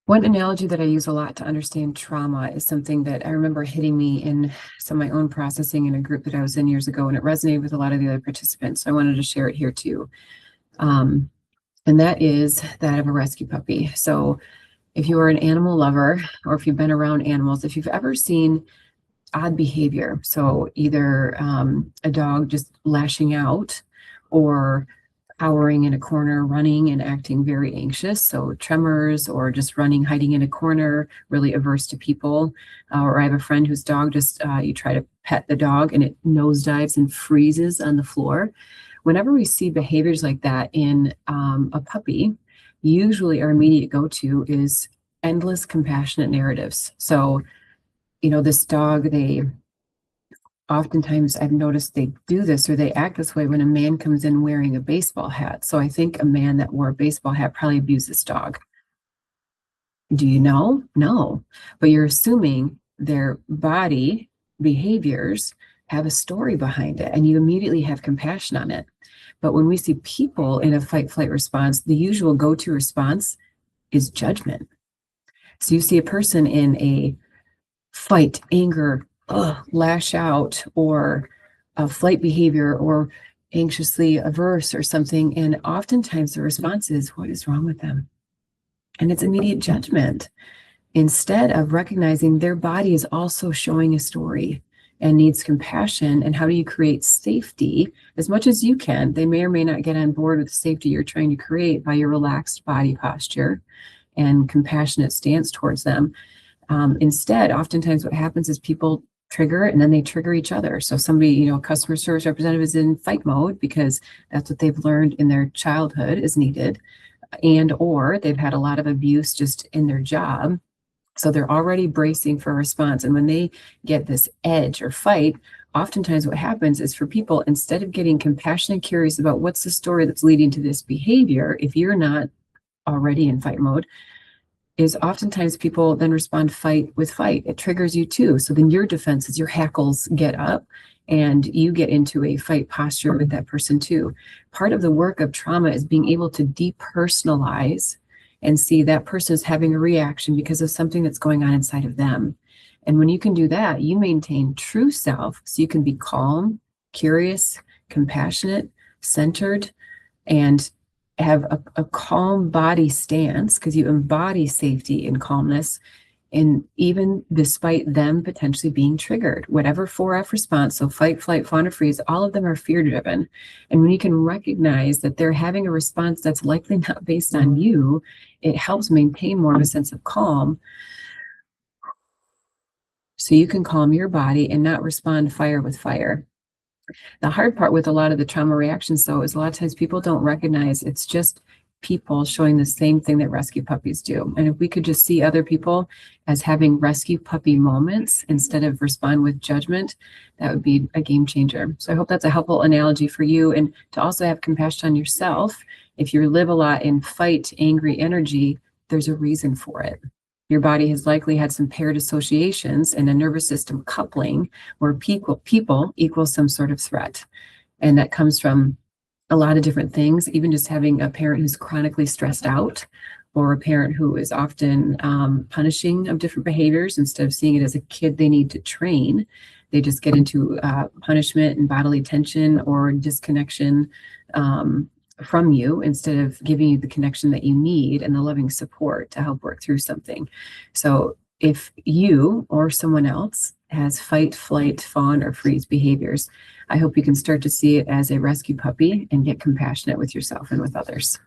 One analogy that I use a lot to understand trauma is something that I remember hitting me in some of my own processing in a group that I was in years ago, and it resonated with a lot of the other participants. So I wanted to share it here too. Um, and that is that of a rescue puppy. So if you are an animal lover, or if you've been around animals, if you've ever seen odd behavior, so either a dog just lashing out, or cowering in a corner, running and acting very anxious, so tremors, or just running, hiding in a corner, really averse to people. Or I have a friend whose dog just, you try to pet the dog and it nosedives and freezes on the floor. Whenever we see behaviors like that in a puppy, usually our immediate go-to is endless compassionate narratives. So, this dog, oftentimes I've noticed they do this, or they act this way when a man comes in wearing a baseball hat. So I think a man that wore a baseball hat probably abused this dog. Do you know? No. But you're assuming their body behaviors have a story behind it, and you immediately have compassion on it. But when we see people in a fight-flight response, the usual go-to response is judgment. So you see a person in a fight, anger, lash out, or a flight behavior, or anxiously averse or something, and oftentimes the response is, what is wrong with them? And it's immediate judgment, instead of recognizing their body is also showing a story and needs compassion. And how do you create safety as much as you can? They may or may not get on board with the safety you're trying to create by your relaxed body posture and compassionate stance towards them. Instead, oftentimes what happens is people trigger it, and then they trigger each other. So somebody, a customer service representative is in fight mode because that's what they've learned in their childhood is needed, or they've had a lot of abuse just in their job. So they're already bracing for a response. And when they get this edge or fight, oftentimes what happens is, for people, instead of getting compassionate and curious about what's the story that's leading to this behavior, if you're not already in fight mode, is oftentimes people then respond fight with fight. It triggers you too. So then your defenses, your hackles get up, and you get into a fight posture with that person too. Part of the work of trauma is being able to depersonalize and see that person is having a reaction because of something that's going on inside of them. And when you can do that, you maintain true self. So you can be calm, curious, compassionate, centered, and have a calm body stance, because you embody safety and calmness, and even despite them potentially being triggered, whatever 4F response, so fight, flight, fawn, or freeze, all of them are fear driven. And when you can recognize that they're having a response that's likely not based on you, it helps maintain more of a sense of calm, so you can calm your body and not respond fire with fire. The hard part with a lot of the trauma reactions, though, is a lot of times people don't recognize it's just people showing the same thing that rescue puppies do. And if we could just see other people as having rescue puppy moments instead of respond with judgment, that would be a game changer. So I hope that's a helpful analogy for you, and to also have compassion on yourself. If you live a lot in fight, angry energy, there's a reason for it. Your body has likely had some paired associations and a nervous system coupling where people equal some sort of threat. And that comes from a lot of different things, even just having a parent who's chronically stressed out, or a parent who is often punishing of different behaviors. Instead of seeing it as a kid they need to train, they just get into punishment and bodily tension or disconnection from you, instead of giving you the connection that you need and the loving support to help work through something. So if you or someone else has fight, flight, fawn, or freeze behaviors, I hope you can start to see it as a rescue puppy and get compassionate with yourself and with others.